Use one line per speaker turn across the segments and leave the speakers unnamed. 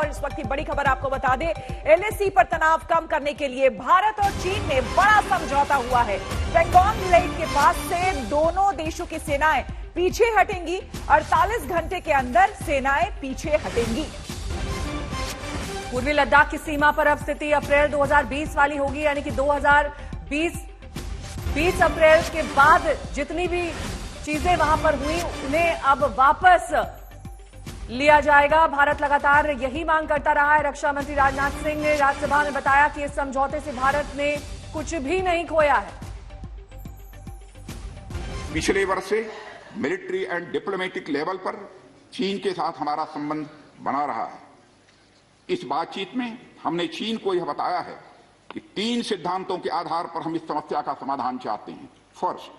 और इस वक्त की बड़ी खबर आपको बता दें, एलएसी पर तनाव कम करने के लिए भारत और चीन में बड़ा समझौता हुआ है। पेंगोंग लेक के पास से दोनों देशों की सेनाएं पीछे हटेंगी। 48 घंटे के अंदर सेनाएं पीछे हटेंगी।
पूर्वी लद्दाख की सीमा पर अब स्थिति अप्रैल 2020 वाली होगी, यानी कि 2020 अप्रैल के बाद जितनी भी चीजें वहां पर हुई उन्हें अब वापस लिया जाएगा। भारत लगातार यही मांग करता रहा है। रक्षा मंत्री राजनाथ सिंह ने राज्यसभा में बताया कि इस समझौते से भारत ने कुछ भी नहीं खोया है।
पिछले वर्ष से मिलिट्री एंड डिप्लोमेटिक लेवल पर चीन के साथ हमारा संबंध बना रहा है। इस बातचीत में हमने चीन को यह बताया है कि 3 सिद्धांतों के आधार पर हम इस समस्या का समाधान चाहते हैं। फर्स्ट,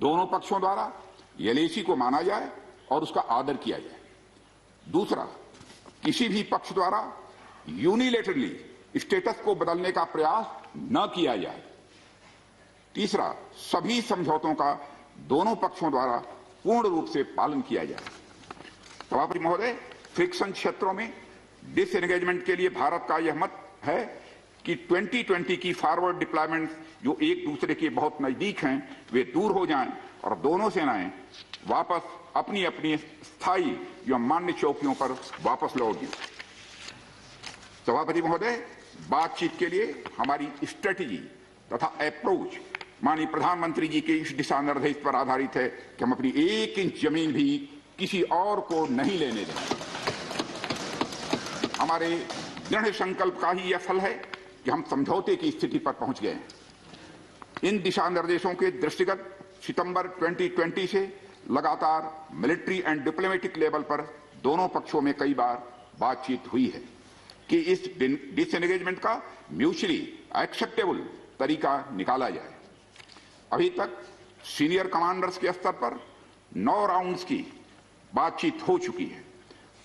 दोनों पक्षों द्वारा एलएसी को माना जाए और उसका आदर किया जाए। दूसरा, किसी भी पक्ष द्वारा यूनिलेटरली स्टेटस को बदलने का प्रयास न किया जाए। तीसरा, सभी समझौतों का दोनों पक्षों द्वारा पूर्ण रूप से पालन किया जाए। सभापति महोदय, फ्रिक्शन क्षेत्रों में डिसएंगेजमेंट के लिए भारत का यह मत है कि 2020 की फॉरवर्ड डिप्लॉयमेंट जो एक दूसरे के बहुत नजदीक हैं वे दूर हो जाएं और दोनों सेनाएं वापस अपनी अपनी स्थायी या मान्य चौकियों पर वापस लौट जाएं। सभापति महोदय, बातचीत के लिए हमारी स्ट्रेटेजी तथा अप्रोच माननीय प्रधानमंत्री जी के इस दिशा निर्देश पर आधारित है कि हम अपनी 1 इंच जमीन भी किसी और को नहीं लेने देंगे। हमारे दृढ़ संकल्प का ही यह फल है कि हम समझौते की स्थिति पर पहुंच गए हैं। इन दिशा निर्देशों के दृष्टिगत सितंबर 2020 से लगातार मिलिट्री एंड डिप्लोमेटिक लेवल पर दोनों पक्षों में कई बार बातचीत हुई है कि इस डिसएंगेजमेंट का म्यूचुअली एक्सेप्टेबल तरीका निकाला जाए। अभी तक सीनियर कमांडर्स के स्तर पर 9 राउंड्स की बातचीत हो चुकी है।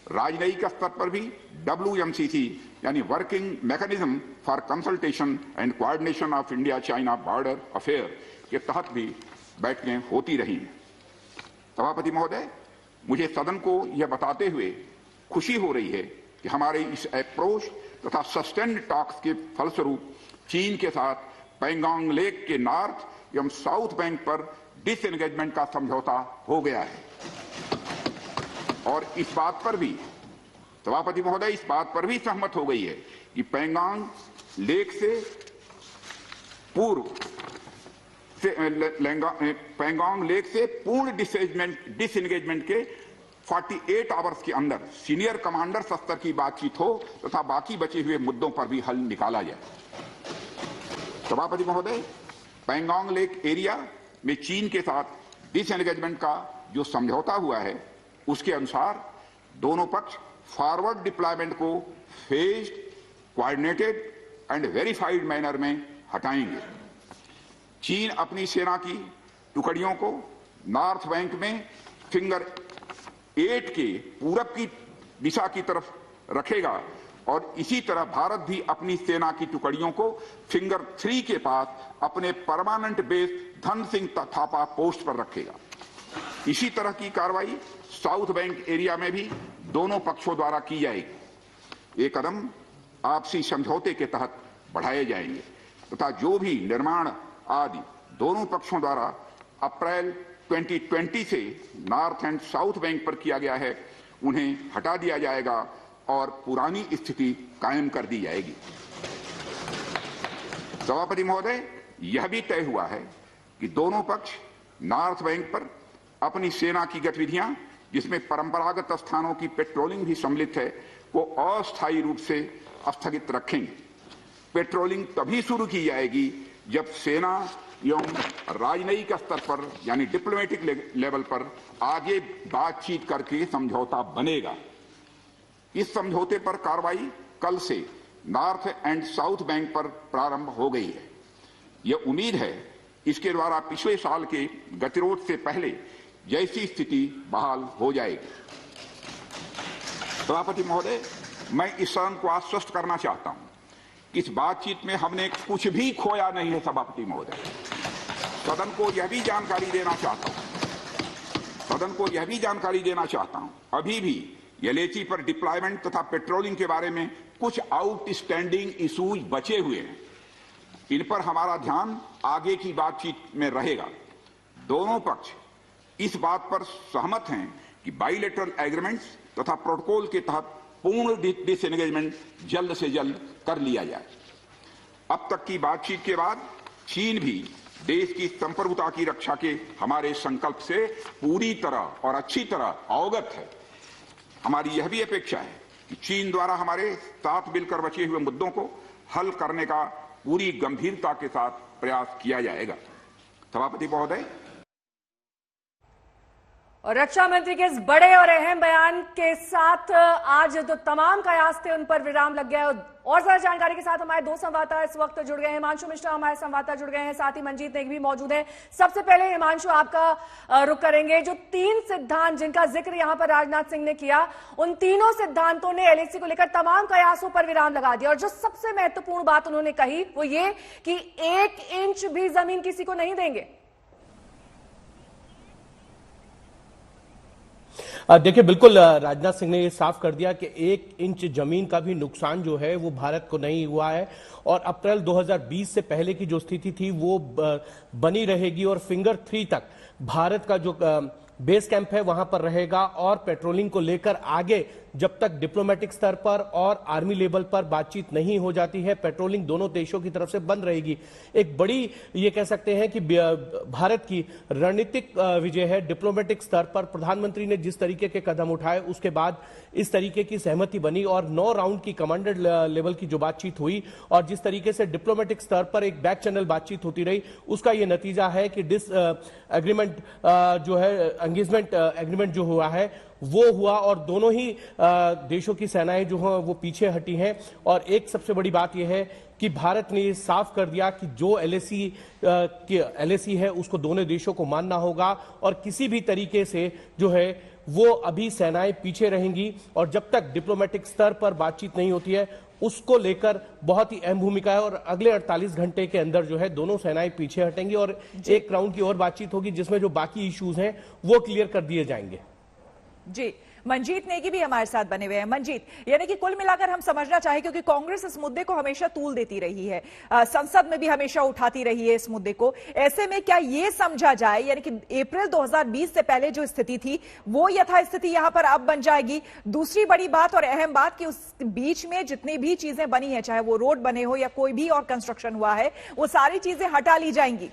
राजनयिक स्तर पर भी WMCC यानी working mechanism for consultation and coordination of India China border affair के तहत भी बैठकें होती रही हैं। सभापति महोदय, मुझे सदन को यह बताते हुए खुशी हो रही है कि हमारे इस अप्रोच तथा सस्टेन्ड टॉक्स के फलस्वरूप चीन के साथ पेंगोंग लेक के नॉर्थ एवं साउथ बैंक पर डिसएंगेजमेंट का समझौता हो गया है। और इस बात पर भी सभापति महोदय इस बात पर भी सहमत हो गई है कि पेंगोंग लेक से पूर्व पेंगोंग लेक से पूर्ण डिसएंगेजमेंट के 48 आवर्स के अंदर सीनियर कमांडर स्तर की बातचीत हो तथा बाकी बचे हुए मुद्दों पर भी हल निकाला जाए। सभापति महोदय, पेंगोंग लेक एरिया में चीन के साथ डिसएंगेजमेंट का जो समझौता हुआ है उसके अनुसार दोनों पक्ष फॉरवर्ड डिप्लॉयमेंट को phased, coordinated and verified manner में हटाएंगे। चीन अपनी सेना की टुकड़ियों को नॉर्थ बैंक में फिंगर 8 के पूरब की दिशा की तरफ रखेगा और इसी तरह भारत भी अपनी सेना की टुकड़ियों को फिंगर 3 के पास अपने permanent base Dhan Singh Thapa post पर रखेगा। इसी तरह की कार्रवाई साउथ बैंक एरिया में भी दोनों पक्षों द्वारा की जाएगी। ये कदम आपसी समझौते के तहत बढ़ाए जाएंगे तथा जो भी निर्माण आदि दोनों पक्षों द्वारा अप्रैल 2020 से नॉर्थ एंड साउथ बैंक पर किया गया है उन्हें हटा दिया जाएगा और पुरानी स्थिति कायम कर दी जाएगी। सभापति महोदय, यह भी तय हुआ है कि दोनों पक्ष नॉर्थ बैंक पर अपनी सेना की गतिविधियां जिसमें परंपरागत स्थानों की पेट्रोलिंग भी सम्मिलित है को अस्थायी रूप से स्थगित रखेंगे। पेट्रोलिंग तभी शुरू की जाएगी जब सेना एवं राजनयिक स्तर पर यानी डिप्लोमेटिक लेवल पर आगे बातचीत करके समझौता बनेगा। इस समझौते पर कार्रवाई कल से नॉर्थ एंड साउथ बैंक पर प्रारंभ हो गई है। यह उम्मीद है इसके द्वारा पिछले साल के गतिरोध से पहले जैसी स्थिति बहाल हो जाएगी। सभापति महोदय, मैं इस सदन को आश्वस्त करना चाहता हूं कि इस बातचीत में हमने कुछ भी खोया नहीं है। सभापति महोदय, सदन को यह भी जानकारी देना चाहता हूं अभी भी LAC पर डिप्लॉयमेंट तथा पेट्रोलिंग के बारे में कुछ आउटस्टैंडिंग इश्यूज बचे हुए हैं। इन पर हमारा ध्यान आगे की बातचीत में रहेगा। दोनों पक्ष इस बात पर सहमत हैं कि बाइलेटरल एग्रीमेंट्स तथा प्रोटोकॉल के तहत पूर्ण डिसएंगेजमेंट जल्द से जल्द कर लिया जाए। अब तक की बातचीत के बाद चीन भी देश की संप्रभुता की रक्षा के हमारे संकल्प से पूरी तरह और अच्छी तरह अवगत है। हमारी यह भी अपेक्षा है कि चीन द्वारा हमारे साथ मिलकर बचे हुए मुद्दों को हल करने का पूरी गंभीरता के साथ प्रयास किया जाएगा। सभापति महोदय,
और रक्षा मंत्री के इस बड़े और अहम बयान के साथ आज जो तमाम कयास थे उन पर विराम लग गया है। और ज्यादा जानकारी के साथ हमारे दो संवाददाता इस वक्त जुड़ गए हैं। हिमांशु मिश्रा हमारे संवाददाता जुड़ गए हैं, साथ ही मंजीत नेगी भी मौजूद है। सबसे पहले हिमांशु, आपका रुख करेंगे। जो 3 सिद्धांत जिनका जिक्र यहां पर राजनाथ सिंह ने किया, उन तीनों सिद्धांतों ने LAC को लेकर तमाम कयासों पर विराम लगा दिया। और जो सबसे महत्वपूर्ण बात उन्होंने कही वो ये कि 1 इंच भी जमीन किसी को नहीं देंगे।
देखिए, बिल्कुल राजनाथ सिंह ने ये साफ कर दिया कि 1 इंच जमीन का भी नुकसान जो है वो भारत को नहीं हुआ है और अप्रैल 2020 से पहले की जो स्थिति थी वो बनी रहेगी और फिंगर 3 तक भारत का जो बेस कैंप है वहां पर रहेगा। और पेट्रोलिंग को लेकर आगे जब तक डिप्लोमेटिक स्तर पर और आर्मी लेवल पर बातचीत नहीं हो जाती है, पेट्रोलिंग दोनों देशों की तरफ से बंद रहेगी। एक बड़ी ये कह सकते हैं कि भारत की रणनीतिक विजय है। डिप्लोमेटिक स्तर पर प्रधानमंत्री ने जिस तरीके के कदम उठाए उसके बाद इस तरीके की सहमति बनी और 9 राउंड की कमांडर लेवल की जो बातचीत हुई और जिस तरीके से डिप्लोमेटिक स्तर पर एक बैक चैनल बातचीत होती रही, उसका यह नतीजा है कि एग्रीमेंट जो है एंगेजमेंट एग्रीमेंट जो हुआ है वो हुआ और दोनों ही देशों की सेनाएं जो हैं वो पीछे हटी हैं। और एक सबसे बड़ी बात यह है कि भारत ने साफ कर दिया कि जो LAC है उसको दोनों देशों को मानना होगा और किसी भी तरीके से जो है वो अभी सेनाएं पीछे रहेंगी और जब तक डिप्लोमेटिक स्तर पर बातचीत नहीं होती है उसको लेकर बहुत ही अहम भूमिका है। और अगले 48 घंटे के अंदर जो है दोनों सेनाएं पीछे हटेंगी और एक राउंड की और बातचीत होगी जिसमें जो बाकी इश्यूज हैं वो क्लियर कर दिए जाएंगे।
जी, मंजीत नेगी भी हमारे साथ बने हुए हैं। मंजीत, यानी कि कुल मिलाकर हम समझना चाहें, क्योंकि कांग्रेस इस मुद्दे को हमेशा तूल देती रही है, संसद में भी हमेशा उठाती रही है इस मुद्दे को, ऐसे में क्या ये समझा जाए यानी कि अप्रैल 2020 से पहले जो स्थिति थी वो यथास्थिति यहां पर अब बन जाएगी? दूसरी बड़ी बात और अहम बात कि उस बीच में जितनी भी चीजें बनी है, चाहे वो रोड बने हो या कोई भी और कंस्ट्रक्शन हुआ है, वो सारी चीजें हटा ली जाएंगी।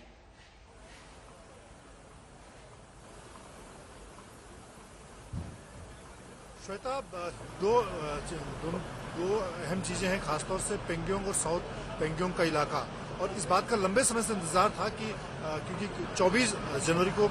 श्वेता, दो अहम चीजें हैं, खासतौर से पेंगोंग और साउथ पेंगोंग का इलाका। और इस बात का लंबे समय से इंतजार था कि क्योंकि 24 जनवरी को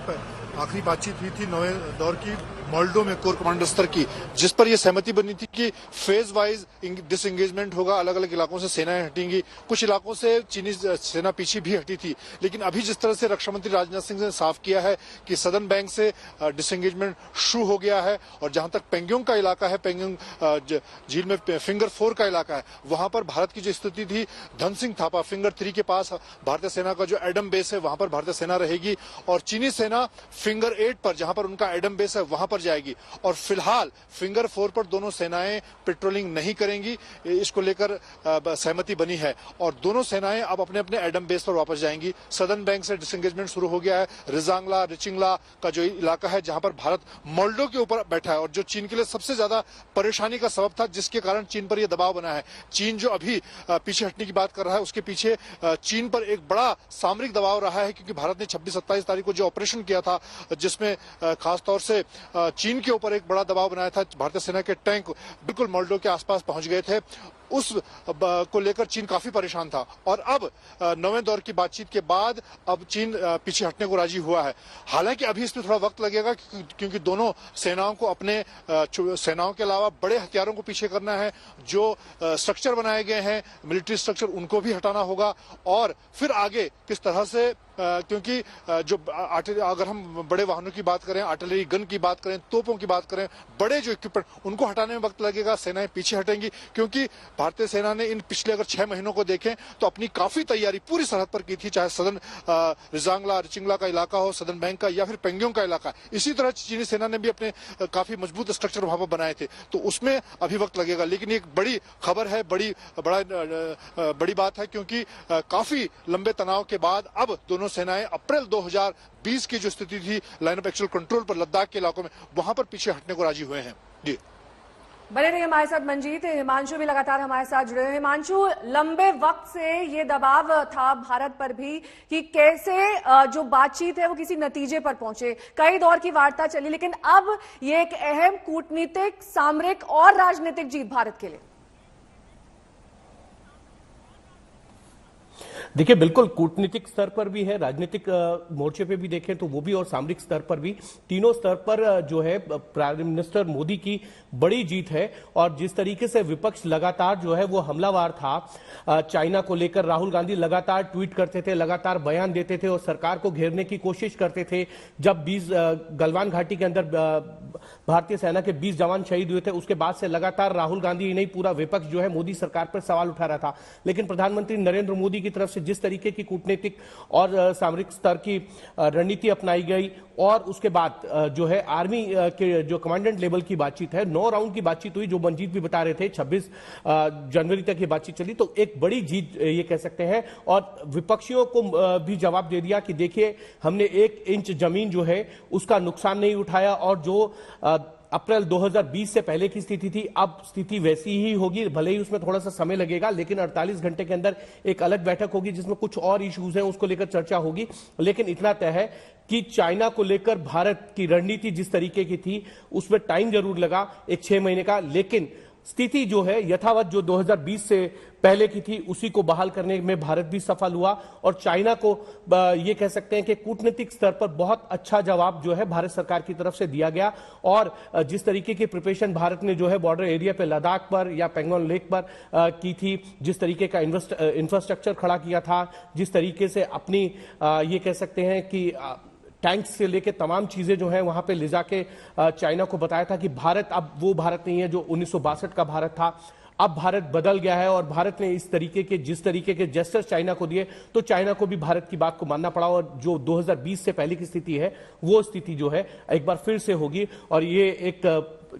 आखिरी बातचीत हुई थी 9वें दौर की मोल्डो में कोर कमांडर स्तर की, जिस पर यह सहमति बनी थी कि फेज वाइज डिसएंगेजमेंट होगा, अलग अलग इलाकों से सेनाएं हटेंगी। कुछ इलाकों से चीनी सेना पीछे भी हटी थी, लेकिन अभी जिस तरह से रक्षा मंत्री राजनाथ सिंह ने साफ किया है कि सदर्न बैंक से डिसएंगेजमेंट शुरू हो गया है और जहां तक पेंगोंग का इलाका है, पेंगोंग झील में फिंगर 4 का इलाका है, वहां पर भारत की जो स्थिति थी, धन सिंह थापा फिंगर 3 के पास भारतीय सेना का जो एडम बेस है वहां पर भारतीय सेना रहेगी और चीनी सेना फिंगर 8 पर जहां पर उनका एडम बेस है वहां पर जाएगी। और फिलहाल फिंगर 4 पर दोनों सेनाएं पेट्रोलिंग नहीं करेंगी, इसको लेकर सहमति बनी है और दोनों सेनाएं अब अपने अपने एडम बेस पर वापस जाएंगी। सदर्न बैंक से डिसएंगेजमेंट शुरू हो गया है। रिजांगला रिचिंगला का जो इलाका है जहां पर भारत मोल्डो के ऊपर बैठा है और जो चीन के लिए सबसे ज्यादा परेशानी का सबब था, जिसके कारण चीन पर यह दबाव बना है। चीन जो अभी पीछे हटने की बात कर रहा है उसके पीछे चीन पर एक बड़ा सामरिक दबाव रहा है, क्योंकि भारत ने 26-27 तारीख को जो ऑपरेशन किया था जिसमें खासतौर से चीन के ऊपर एक बड़ा दबाव बनाया था, भारतीय सेना के टैंक बिल्कुल मोल्डो के आसपास पहुंच गए थे, उस को लेकर चीन काफी परेशान था। और अब 9वें दौर की बातचीत के बाद अब चीन पीछे हटने को राजी हुआ है। हालांकि अभी इसमें थोड़ा वक्त लगेगा क्योंकि दोनों सेनाओं को अपने सेनाओं के अलावा बड़े हथियारों को पीछे करना है, जो स्ट्रक्चर बनाए गए हैं मिलिट्री स्ट्रक्चर उनको भी हटाना होगा और फिर आगे किस तरह से क्योंकि जो अगर हम बड़े वाहनों की बात करें, आर्टिलरी गन की बात करें, तोपों की बात करें, बड़े जो इक्विपमेंट उनको हटाने में वक्त लगेगा, सेनाएं पीछे हटेंगी क्योंकि भारतीय सेना ने इन पिछले अगर 6 महीनों को देखें तो अपनी काफी तैयारी पूरी सरहद पर की थी, चाहे सदन रिजांगला रिचिंगला का इलाका हो, सदन बैंक का, या फिर पेंग्योंग का इलाका। इसी तरह चीनी सेना ने भी अपने काफी मजबूत स्ट्रक्चर वहां पर बनाए थे, तो उसमें अभी वक्त लगेगा। लेकिन एक बड़ी खबर है, बड़ी बात है, क्योंकि काफी लंबे तनाव के बाद अब दोनों सेनाएं अप्रैल 2020 की जो स्थिति थी लाइन ऑफ एक्चुअल कंट्रोल पर लद्दाख के इलाकों में, वहां पर पीछे हटने को राजी हुए हैं। जी
बने रहिए हमारे साथ मंजीत। हिमांशु भी लगातार हमारे साथ जुड़े हुए। हिमांशु, लंबे वक्त से ये दबाव था भारत पर भी कि कैसे जो बातचीत है वो किसी नतीजे पर पहुंचे, कई दौर की वार्ता चली, लेकिन अब ये एक अहम कूटनीतिक, सामरिक और राजनीतिक जीत भारत के लिए।
देखिए, बिल्कुल कूटनीतिक स्तर पर भी है, राजनीतिक मोर्चे पे भी देखें तो वो भी, और सामरिक स्तर पर भी, तीनों स्तर पर जो है प्राइम मिनिस्टर मोदी की बड़ी जीत है। और जिस तरीके से विपक्ष लगातार जो है वो हमलावर था चाइना को लेकर, राहुल गांधी लगातार ट्वीट करते थे, लगातार बयान देते थे और सरकार को घेरने की कोशिश करते थे। जब 20 गलवान घाटी के अंदर भारतीय सेना के 20 जवान शहीद हुए थे, उसके बाद से लगातार राहुल गांधी ही नहीं, पूरा विपक्ष जो है मोदी सरकार पर सवाल उठा रहा था। लेकिन प्रधानमंत्री नरेंद्र मोदी की तरफ से जिस तरीके की कूटनीतिक और सामरिक स्तर की रणनीति अपनाई गई, और उसके बाद जो है आर्मी के जो कमांडेंट लेवल की बातचीत है, 9 राउंड की बातचीत हुई, जो मंजीत भी बता रहे थे, 26 जनवरी तक ये बातचीत चली, तो एक बड़ी जीत ये कह सकते हैं। और विपक्षियों को भी जवाब दे दिया कि देखिए, हमने 1 इंच जमीन जो है उसका नुकसान नहीं उठाया, और जो अप्रैल 2020 से पहले की स्थिति थी, अब स्थिति वैसी ही होगी, भले ही उसमें थोड़ा सा समय लगेगा, लेकिन 48 घंटे के अंदर एक अलग बैठक होगी जिसमें कुछ और इश्यूज हैं, उसको लेकर चर्चा होगी। लेकिन इतना तय है कि चाइना को लेकर भारत की रणनीति जिस तरीके की थी उसमें टाइम जरूर लगा, एक 6 महीने का, लेकिन स्थिति जो है यथावत जो 2020 से पहले की थी उसी को बहाल करने में भारत भी सफल हुआ। और चाइना को ये कह सकते हैं कि कूटनीतिक स्तर पर बहुत अच्छा जवाब जो है भारत सरकार की तरफ से दिया गया। और जिस तरीके की प्रिपरेशन भारत ने जो है बॉर्डर एरिया पे लद्दाख पर या पेंगोंग लेक पर की थी, जिस तरीके का इंफ्रास्ट्रक्चर खड़ा किया था, जिस तरीके से अपनी ये कह सकते हैं कि टैंक्स से लेके तमाम चीजें जो है वहां पे ले जाके चाइना को बताया था कि भारत अब वो भारत नहीं है जो 1962 का भारत था। अब भारत बदल गया है, और भारत ने इस तरीके के जिस तरीके के जेस्चर्स चाइना को दिए, तो चाइना को भी भारत की बात को मानना पड़ा। और जो 2020 से पहले की स्थिति है वो स्थिति जो है एक बार फिर से होगी। और ये एक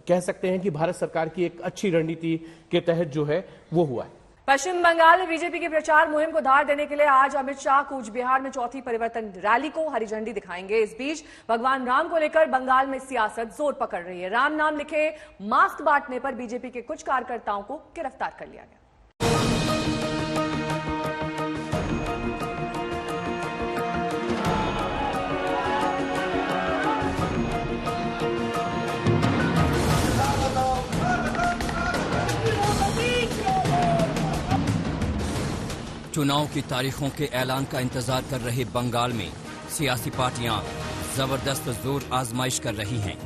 कह सकते हैं कि भारत सरकार की एक अच्छी रणनीति के तहत जो है वो हुआ है।
पश्चिम बंगाल में बीजेपी की प्रचार मुहिम को धार देने के लिए आज अमित शाह कूच बिहार में चौथी परिवर्तन रैली को हरी झंडी दिखाएंगे। इस बीच भगवान राम को लेकर बंगाल में सियासत जोर पकड़ रही है। राम नाम लिखे मास्क बांटने पर बीजेपी के कुछ कार्यकर्ताओं को गिरफ्तार कर लिया गया।
चुनाव की तारीखों के ऐलान का इंतजार कर रहे बंगाल में सियासी पार्टियां जबरदस्त जोर आजमाइश कर रही हैं।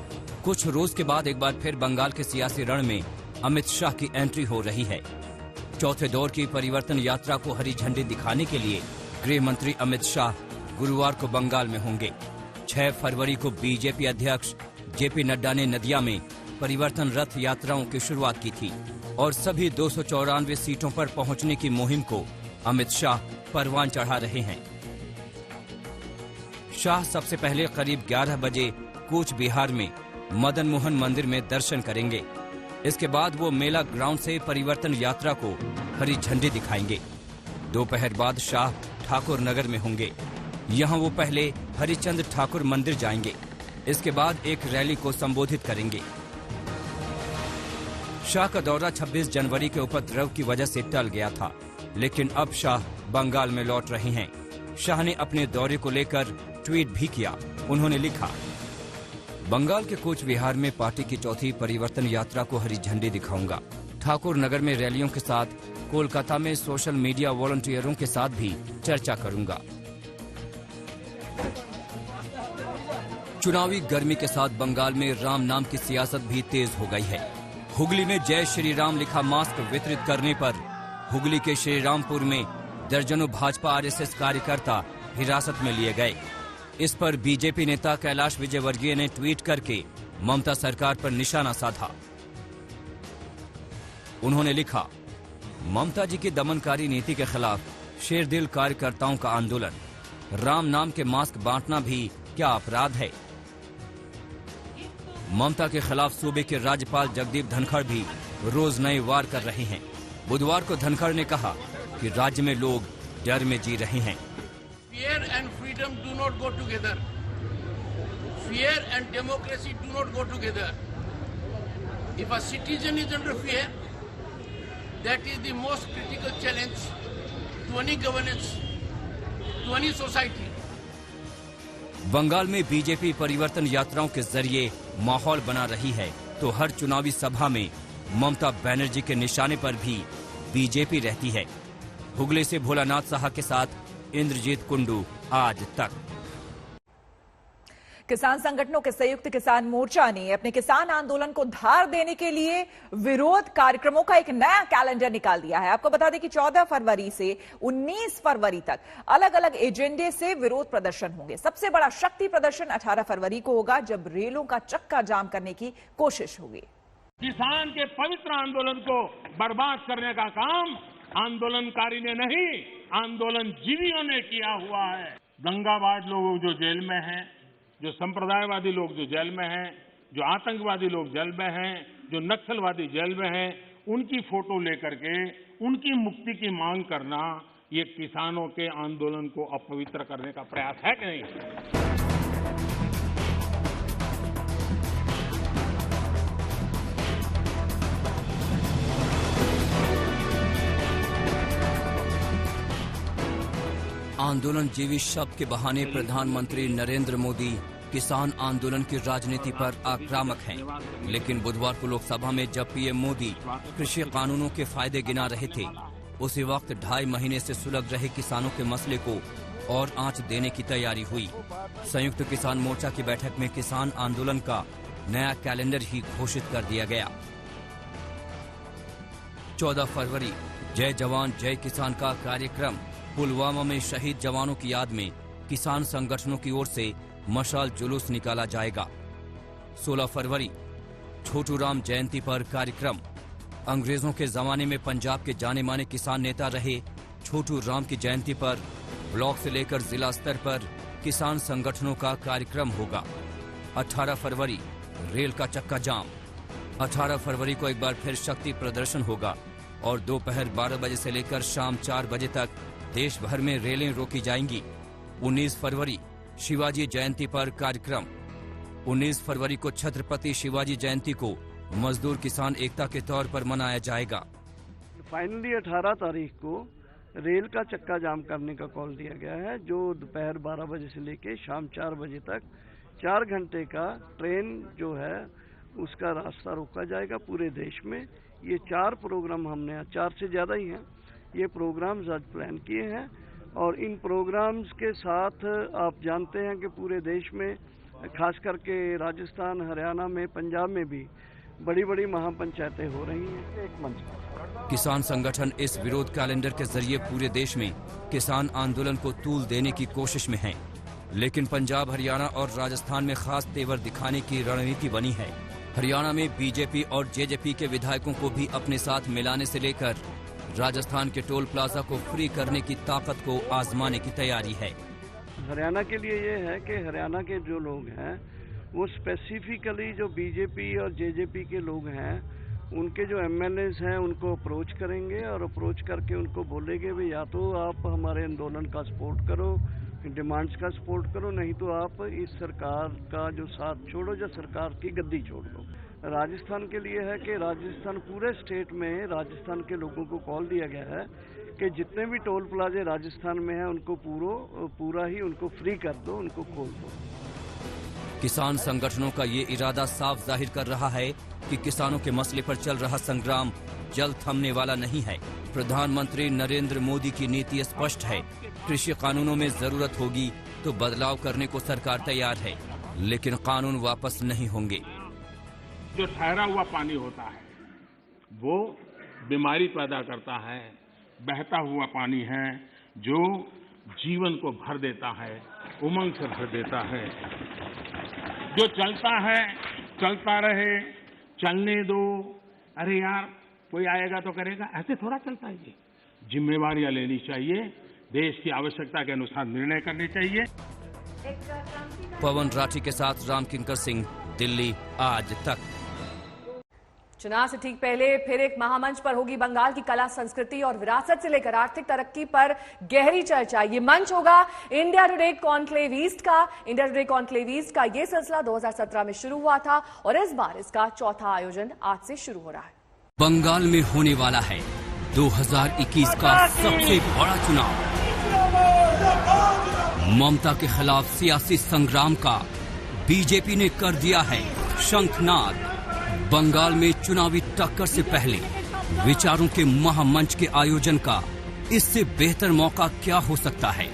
कुछ रोज के बाद एक बार फिर बंगाल के सियासी रण में अमित शाह की एंट्री हो रही है। चौथे दौर की परिवर्तन यात्रा को हरी झंडी दिखाने के लिए गृह मंत्री अमित शाह गुरुवार को बंगाल में होंगे। 6 फरवरी को बीजेपी अध्यक्ष जेपी नड्डा ने नदिया में परिवर्तन रथ यात्राओं की शुरुआत की थी और सभी 294 सीटों पर पहुंचने की मुहिम को अमित शाह परवान चढ़ा रहे हैं। शाह सबसे पहले करीब 11 बजे कूच बिहार में मदन मोहन मंदिर में दर्शन करेंगे। इसके बाद वो मेला ग्राउंड से परिवर्तन यात्रा को हरी झंडी दिखाएंगे। दोपहर बाद शाह ठाकुर नगर में होंगे। यहां वो पहले हरिचंद ठाकुर मंदिर जाएंगे। इसके बाद एक रैली को संबोधित करेंगे। शाह का दौरा 26 जनवरी के उपद्रव की वजह से टल गया था, लेकिन अब शाह बंगाल में लौट रहे हैं। शाह ने अपने दौरे को लेकर ट्वीट भी किया। उन्होंने लिखा, बंगाल के कूच बिहार में पार्टी की चौथी परिवर्तन यात्रा को हरी झंडी दिखाऊंगा। ठाकुर नगर में रैलियों के साथ कोलकाता में सोशल मीडिया वॉलंटियरों के साथ भी चर्चा करूंगा। चुनावी गर्मी के साथ बंगाल में राम नाम की सियासत भी तेज हो गई है। हुगली में जय श्री राम लिखा मास्क वितरित करने पर हुगली के श्रीरामपुर में दर्जनों भाजपा आरएसएस कार्यकर्ता हिरासत में लिए गए। इस पर बीजेपी नेता कैलाश विजयवर्गीय ने ट्वीट करके ममता सरकार पर निशाना साधा। उन्होंने लिखा, ममता जी की दमनकारी नीति के खिलाफ शेरदिल कार्यकर्ताओं का आंदोलन। राम नाम के मास्क बांटना भी क्या अपराध है? ममता के खिलाफ सूबे के राज्यपाल जगदीप धनखड़ भी रोज नए वार कर रहे हैं। बुधवार को धनखड़ ने कहा कि राज्य में लोग डर में जी रहे हैं।
Fear and freedom do not go together. Fear and democracy do not go together. If a citizen is under fear, that is the most critical challenge to any governance, to any society.
Bengal में BJP परिवर्तन यात्राओं के जरिए माहौल बना रही है, तो हर चुनावी सभा में ममता बनर्जी के निशाने पर भी बीजेपी रहती है। हुगली से भोलानाथ साहा के साथ इंद्रजीत कुंडू, आज तक।
किसान संगठनों के संयुक्त किसान मोर्चा ने अपने किसान आंदोलन को धार देने के लिए विरोध कार्यक्रमों का एक नया कैलेंडर निकाल दिया है। आपको बता दें कि 14 फरवरी से 19 फरवरी तक अलग अलग एजेंडे से विरोध प्रदर्शन होंगे। सबसे बड़ा शक्ति प्रदर्शन 18 फरवरी को होगा, जब रेलों का चक्का जाम करने की कोशिश होगी।
किसान के पवित्र आंदोलन को बर्बाद करने का काम आंदोलनकारी ने नहीं, आंदोलन जीवियों ने किया हुआ है। दंगाबाज लोग जो जेल में हैं, जो संप्रदायवादी लोग जो जेल में हैं, जो आतंकवादी लोग जेल में हैं, जो नक्सलवादी जेल में हैं, उनकी फोटो लेकर के उनकी मुक्ति की मांग करना, ये किसानों के आंदोलन को अपवित्र करने का प्रयास है कि नहीं?
आंदोलन जीवी शब्द के बहाने प्रधानमंत्री नरेंद्र मोदी किसान आंदोलन की राजनीति पर आक्रामक हैं। लेकिन बुधवार को लोकसभा में जब पीएम मोदी कृषि कानूनों के फायदे गिना रहे थे, उसी वक्त 2.5 महीने से सुलग रहे किसानों के मसले को और आंच देने की तैयारी हुई। संयुक्त किसान मोर्चा की बैठक में किसान आंदोलन का नया कैलेंडर ही घोषित कर दिया गया। 14 फरवरी जय जवान जय किसान का कार्यक्रम। पुलवामा में शहीद जवानों की याद में किसान संगठनों की ओर से मशाल जुलूस निकाला जाएगा। 16 फरवरी छोटू राम जयंती पर कार्यक्रम। अंग्रेजों के जमाने में पंजाब के जाने माने किसान नेता रहे छोटू राम की जयंती पर ब्लॉक से लेकर जिला स्तर पर किसान संगठनों का कार्यक्रम होगा। 18 फरवरी रेल का चक्का जाम। 18 फरवरी को एक बार फिर शक्ति प्रदर्शन होगा और दोपहर 12 बजे से लेकर शाम 4 बजे तक देश भर में रेलें रोकी जाएंगी। 19 फरवरी शिवाजी जयंती पर कार्यक्रम। 19 फरवरी को छत्रपति शिवाजी जयंती को मजदूर किसान एकता के तौर पर मनाया जाएगा।
फाइनली 18 तारीख को रेल का चक्का जाम करने का कॉल दिया गया है, जो दोपहर 12 बजे से लेकर शाम 4 बजे तक 4 घंटे का ट्रेन जो है उसका रास्ता रोका जाएगा पूरे देश में। ये 4 प्रोग्राम हमने 4 से ज़्यादा ही हैं, ये प्रोग्राम्स आज प्लान किए हैं और इन प्रोग्राम्स के साथ आप जानते हैं कि पूरे देश में, खास करके राजस्थान, हरियाणा में, पंजाब में भी बड़ी बड़ी महापंचायतें हो रही हैं। एक मंच
किसान संगठन इस विरोध कैलेंडर के जरिए पूरे देश में किसान आंदोलन को तूल देने की कोशिश में है, लेकिन पंजाब, हरियाणा और राजस्थान में खास तेवर दिखाने की रणनीति बनी है। हरियाणा में बीजेपी और जेजेपी के विधायकों को भी अपने साथ मिलाने से लेकर राजस्थान के टोल प्लाजा को फ्री करने की ताकत को आजमाने की तैयारी है।
हरियाणा के लिए ये है कि हरियाणा के जो लोग हैं वो स्पेसिफिकली जो बीजेपी और जेजेपी के लोग हैं, उनके जो एमएलएस हैं उनको अप्रोच करेंगे और अप्रोच करके उनको बोलेंगे भी या तो आप हमारे आंदोलन का सपोर्ट करो, डिमांड्स का सपोर्ट करो, नहीं तो आप इस सरकार का जो साथ छोड़ो या सरकार की गद्दी छोड़ दो। राजस्थान के लिए है कि राजस्थान पूरे स्टेट में राजस्थान के लोगों को कॉल दिया गया है कि जितने भी टोल प्लाजे राजस्थान में हैं उनको पूरा ही उनको फ्री कर दो, उनको खोल दो।
किसान संगठनों का ये इरादा साफ जाहिर कर रहा है कि किसानों के मसले पर चल रहा संग्राम जल्द थमने वाला नहीं है। प्रधानमंत्री नरेंद्र मोदी की नीति स्पष्ट है, कृषि कानूनों में जरूरत होगी तो बदलाव करने को सरकार तैयार है, लेकिन कानून वापस नहीं होंगे।
जो ठहरा हुआ पानी होता है वो बीमारी पैदा करता है, बहता हुआ पानी है जो जीवन को भर देता है, उमंग से भर देता है। जो चलता है चलता रहे, चलने दो, अरे यार कोई आएगा तो करेगा, ऐसे थोड़ा चलता है। ये जिम्मेवारियां लेनी चाहिए, देश की आवश्यकता के अनुसार निर्णय करने चाहिए।
पवन राठी के साथ रामकिंकर सिंह, दिल्ली आज तक।
चुनाव से ठीक पहले फिर एक महामंच पर होगी बंगाल की कला, संस्कृति और विरासत से लेकर आर्थिक तरक्की पर गहरी चर्चा। ये मंच होगा इंडिया टुडे कॉन्क्लेव ईस्ट का। इंडिया टुडे कॉन्क्लेव ईस्ट का ये सिलसिला 2017 में शुरू हुआ था और इस बार इसका चौथा आयोजन आज से शुरू हो रहा है।
बंगाल में होने वाला है 2021 का सबसे बड़ा चुनाव। ममता के खिलाफ सियासी संग्राम का बीजेपी ने कर दिया है शंखनाद। बंगाल में चुनावी टक्कर से पहले विचारों के महामंच के आयोजन का इससे बेहतर मौका क्या हो सकता है।